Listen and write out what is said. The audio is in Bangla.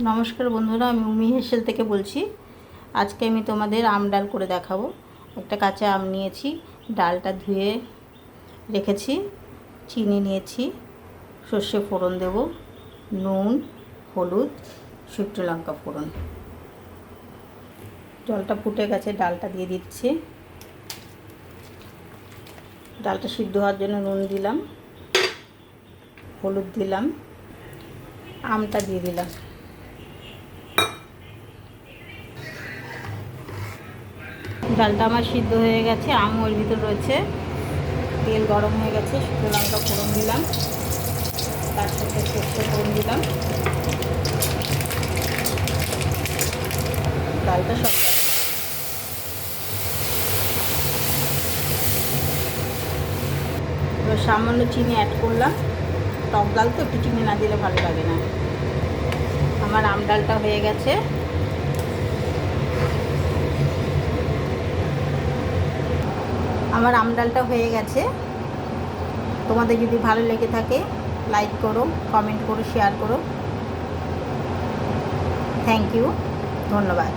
নমস্কার বন্ধুরা, আমি উমি হেসেল থেকে বলছি। আজকে আমি তোমাদের আম ডাল করে দেখাবো। একটা কাঁচা আম নিয়েছি, ডালটা ধুয়ে রেখেছি, চিনি নিয়েছি, সর্ষে ফোড়ন দেব, নুন, হলুদ, শুকনো লঙ্কা ফোড়ন। জলটা ফুটে গেছে, ডালটা দিয়ে দিচ্ছি। ডালটা সিদ্ধ হওয়ার জন্য নুন দিলাম, হলুদ দিলাম, আমটা দিয়ে দিলাম। ডালটা আমার সিদ্ধ হয়ে গেছে, আম ওর ভিতর রয়েছে। তেল গরম হয়ে গেছে, শুকনো লঙ্কা ফোড়ন দিলাম, তার সাথে সর্ষে ফোড়ন দিলাম। ডালটা সব এবার সামান্য চিনি অ্যাড করলাম। টক ডাল তো একটু চিনি না দিলে ভালো লাগে না। আমার আম ডালটা হয়ে গেছে। তোমাদের যদি ভালো লেগে থাকে লাইক করো, কমেন্ট করো, শেয়ার করো। থ্যাংক ইউ, ধন্যবাদ।